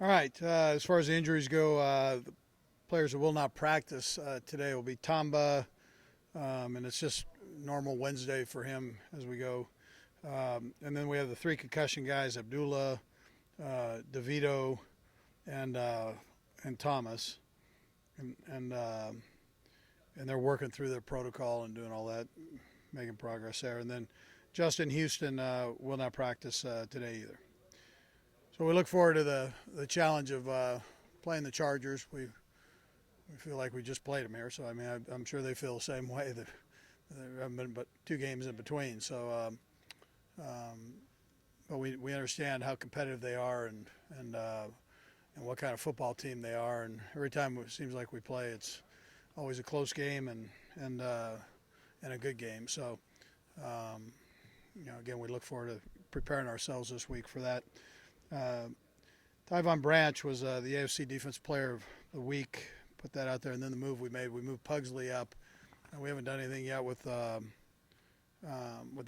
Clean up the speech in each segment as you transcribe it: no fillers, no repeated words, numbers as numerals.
All right. As far as the injuries go, the players that will not practice today will be Tamba, and it's just normal Wednesday for him as we go. And then we have the three concussion guys: Abdullah, DeVito, and Thomas, and they're working through their protocol and doing all that, making progress there. And then Justin Houston will not practice today either. So we look forward to the challenge of playing the Chargers. We feel like we just played them here, so I mean I'm sure they feel the same way. There haven't been but 2 games in between, so but we understand how competitive they are and what kind of football team they are. And every time it seems like we play, it's always a close game and a good game. So again, we look forward to preparing ourselves this week for that. Tyvon Branch was the AFC Defensive Player of the Week. Put that out there, and then the move we made, we moved Pugsley up. And we haven't done anything yet with the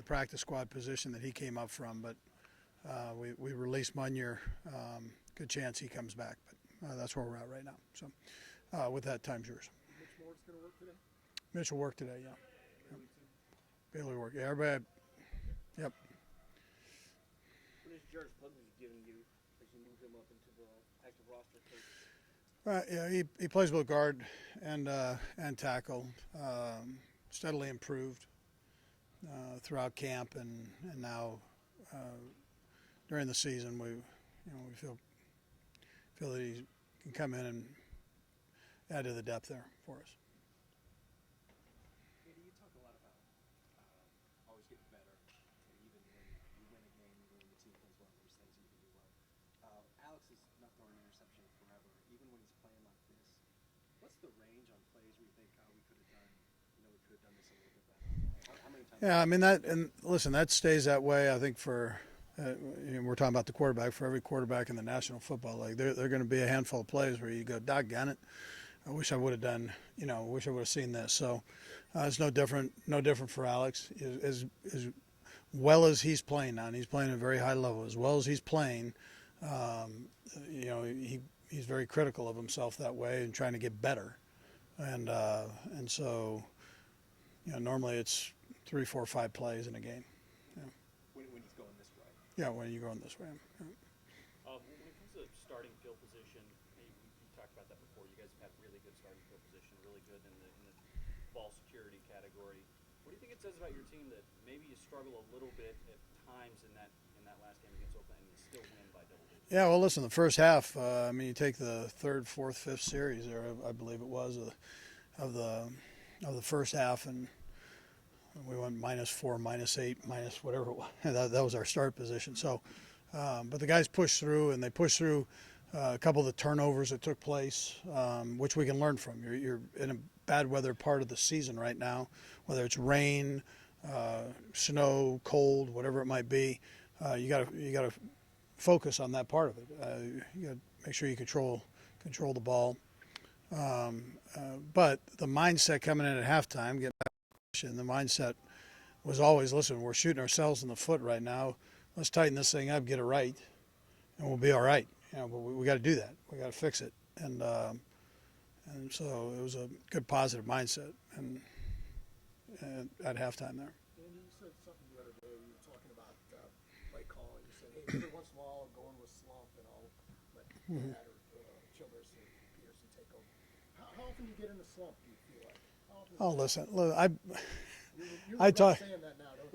practice squad position that he came up from, but we released Munyer. Good chance he comes back, but that's where we're at right now. So with that, time's yours. Mitch Moore's going to work today? Mitch will work today, yeah. Bailey work. Yeah, everybody. Yep. What is George Pugsley giving you as you move him up into the active roster, Coach? Right, yeah, he plays both guard and tackle. Steadily improved throughout camp and now during the season. We feel that he can come in and add to the depth there for us. Andy, you talk a lot about always getting better, and even when you win a game, even when the team plays well, there's things you can do well. Alex is not throwing an interception forever, even when he's playing like this. What's the range on plays where you think, we could have done, we could have done this a little bit better? How many times? Yeah, I mean listen, that stays that way. I think for we're talking about the quarterback. For every quarterback in the National Football League, there are going to be a handful of plays where you go, doggone it, I wish I would have done, wish I would have seen this. So it's no different for Alex. As well as he's playing now, and he's playing at a very high level, as well as he's playing, he's very critical of himself that way and trying to get better. And so, normally it's 3, 4, 5 plays in a game. Yeah. When he's going this way. Yeah, when you're going this way. Yeah. When it comes to starting field position, you talked about that before. You guys have had really good starting field position, really good in the ball security category. What do you think it says about your team that maybe you struggle a little bit at times in that last game against Oakland and you still win by double digits? Yeah, well, listen, the first half, you take the 3rd, 4th, 5th series there, I believe it was, of the first half, and we went -4, -8, minus whatever it was. That was our start position. So, but the guys pushed through, and they pushed through a couple of the turnovers that took place, which we can learn from. You're in a bad weather part of the season right now, whether it's rain, snow, cold, whatever it might be. You got to focus on that part of it. You got to make sure you control the ball. But the mindset coming in at halftime, the mindset was always, listen, we're shooting ourselves in the foot right now. Let's tighten this thing up, get it right, and we'll be all right. But we got to do that. We got to fix it. And so it was a good positive mindset and at halftime there. Andy, you said something the other day. You were talking about play calling. You said, hey, every once in a while I'll go into a slump and I'll let Brad or Childress or Peterson take over. How often do you get in a slump, do you feel like? Oh, listen, You're I talk. saying that now, don't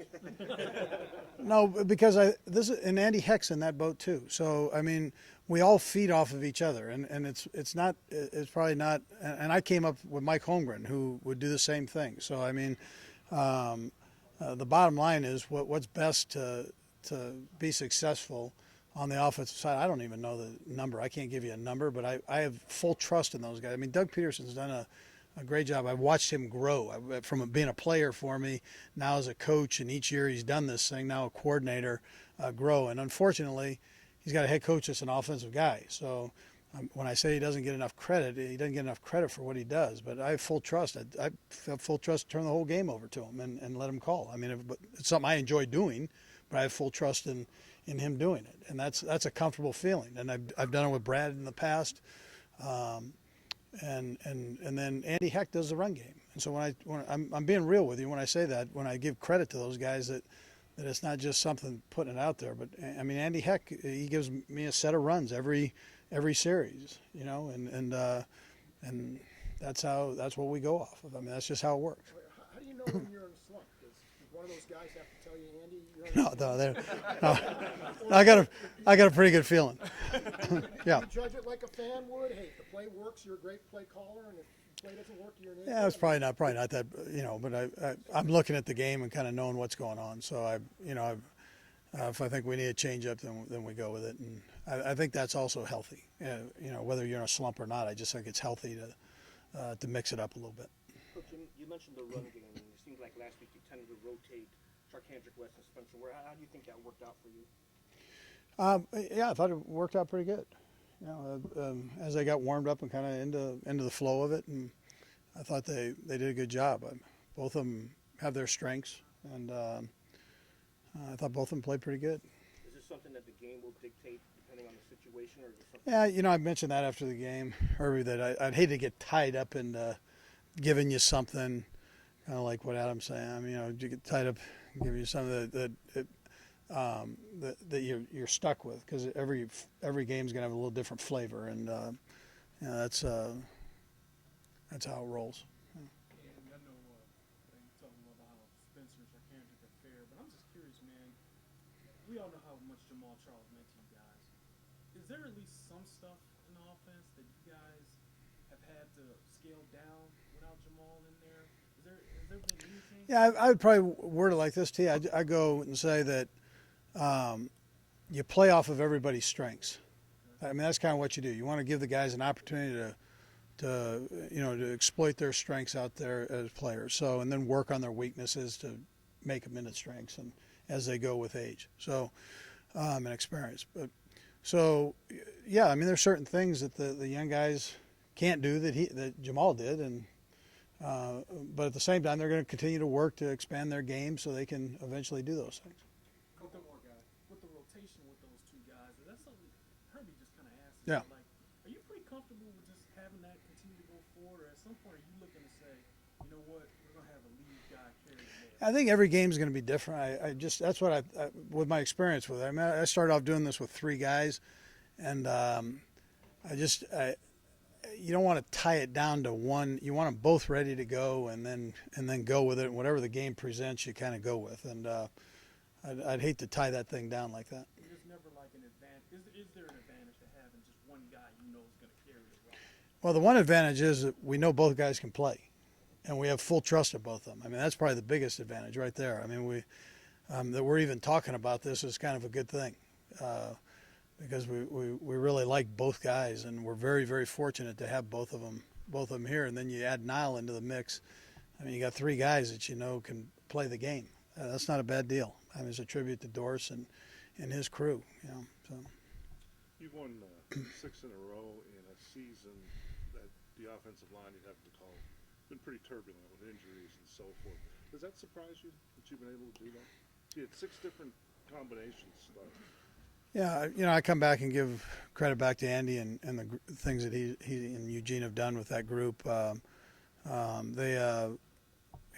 you? No, because and Andy Heck's in that boat too. So I mean, we all feed off of each other, and it's probably not. And I came up with Mike Holmgren, who would do the same thing. So I mean, the bottom line is what's best to be successful on the offensive side. I don't even know the number. I can't give you a number, but I have full trust in those guys. I mean, Doug Peterson's done a great job. I've watched him grow from being a player for me, now as a coach, and each year he's done this thing, now a coordinator, grow. And unfortunately, he's got a head coach that's an offensive guy. So when I say he doesn't get enough credit, he doesn't get enough credit for what he does. But I have full trust. I have full trust to turn the whole game over to him and let him call. I mean, it's something I enjoy doing, but I have full trust in in him doing it, and that's a comfortable feeling. And I've done it with Brad in the past, and then Andy Heck does the run game. And so when I'm being real with you when I say that, when I give credit to those guys that it's not just something putting it out there, but I mean Andy Heck, he gives me a set of runs every series, you know, and that's what we go off of. I mean that's just how it works. How do you know when you're in a slump? Does one of those guys have to tell you, Andy, you're in a slump? No, I got a pretty good feeling. Yeah. Do you judge it like a fan would? Hey, if the play works, you're a great play caller, and if the play doesn't work, you're an idiot. Yeah, it's probably not that, you know, but I'm looking at the game and kind of knowing what's going on. So if I think we need a change up, then we go with it. And I think that's also healthy. You know, whether you're in a slump or not, I just think it's healthy to mix it up a little bit. Coach, you mentioned the run game, and it seemed like last week you tended to rotate Charkandrick West and Spencer Ware. How do you think that worked out for you? Yeah, I thought it worked out pretty good. You know, as I got warmed up and kind of into the flow of it, and I thought they did a good job. Both of them have their strengths, and I thought both of them played pretty good. Is this something that the game will dictate depending on the situation, or is it something? Yeah, you know, I mentioned that after the game, Herbie, that I'd hate to get tied up in giving you something, kind of like what Adam's saying. I mean, you know, you get tied up, giving you something that you're stuck with, because every game's gonna have a little different flavor, and you know, that's how it rolls. And I know you talking about how Spencer and Charkandrick are fair, but I'm just curious, man. We all know how much Jamal Charles meant to you guys. Is there at least some stuff in the offense that you guys have had to scale down without Jamal in there? Has there been anything? Yeah, I would probably word it like this, T. I go and say that you play off of everybody's strengths. I mean, that's kind of what you do. You want to give the guys an opportunity to exploit their strengths out there as players. So, and then work on their weaknesses to make them into strengths, and as they go with age. So, and experience. But so, yeah, I mean, there's certain things that the young guys can't do that Jamal did, and but at the same time, they're going to continue to work to expand their game so they can eventually do those things. With the rotation with those two guys, that's something Herbie just kind of asked. Yeah. Like, are you pretty comfortable with just having that continue to go forward, or at some point are you looking to say, you know what, we're going to have a lead guy carry the mail? I think every game is going to be different. That's what I with my experience with it. I mean, I started off doing this with three guys, and you don't want to tie it down to one. You want them both ready to go, and then go with it. And whatever the game presents, you kind of go with. And I'd hate to tie that thing down like that. There's never like an advantage. Is there an advantage to having just one guy you know is going to carry the rock? Well, the one advantage is that we know both guys can play, and we have full trust of both of them. I mean, that's probably the biggest advantage right there. I mean, that we're even talking about this is kind of a good thing, because we really like both guys, and we're very, very fortunate to have both of them here. And then you add Niall into the mix. I mean, you got three guys that you know can play the game. That's not a bad deal. I mean, it's a tribute to Doris and his crew, you know. So. You've won 6 in a row in a season that the offensive line, you'd have to call, been pretty turbulent with injuries and so forth. Does that surprise you that you've been able to do that? You had 6 different combinations started. Yeah, you know, I come back and give credit back to Andy and the things that he and Eugene have done with that group.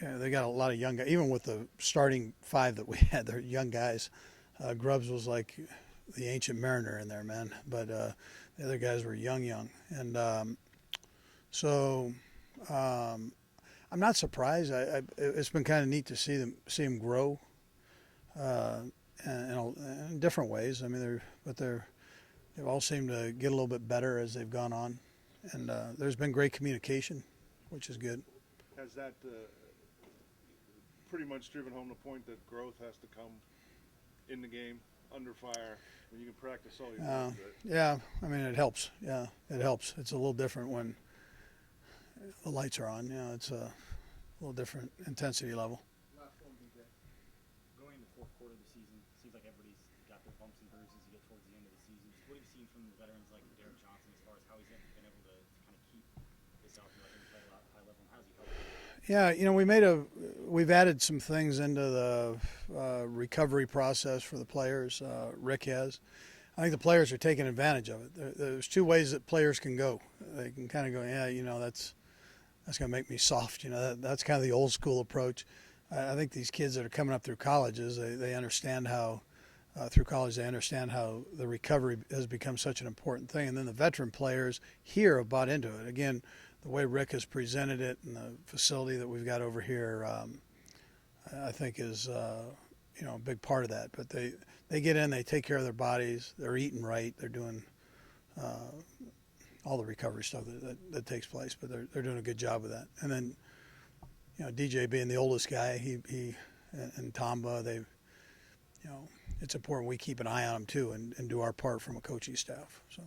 They got a lot of young guys. Even with the starting 5 that we had, they're young guys. Grubbs was like the ancient mariner in there, man. But the other guys were young. And so I'm not surprised. It's been kind of neat to see them grow in different ways. I mean, they've all seemed to get a little bit better as they've gone on. And there's been great communication, which is good. Has that pretty much driven home the point that growth has to come in the game, under fire, when you can practice all you want? Yeah, I mean, it helps. Yeah, it helps. It's a little different when the lights are on. You know, it's a little different intensity level. Last one, BJ. Going in the fourth quarter of the season, seems like everybody's got their bumps and bruises you get towards the end of the season. What have you seen from the veterans like Derek Johnson as far as how he's been able to kind of keep this up and let him play at a high level, and how has he helped? Yeah, we've added some things into the recovery process for the players. Rick has. I think the players are taking advantage of it. There's two ways that players can go. They can kind of go, yeah, that's going to make me soft. That's kind of the old school approach. I think these kids that are coming up through colleges, they understand how, through college, they understand how the recovery has become such an important thing. And then the veteran players here have bought into it. Again, the way Rick has presented it and the facility that we've got over here, I think is, a big part of that. But they get in, they take care of their bodies, they're eating right, they're doing all the recovery stuff that takes place, but they're doing a good job with that. And then, DJ being the oldest guy, he and Tamba, it's important we keep an eye on them too and do our part from a coaching staff. So.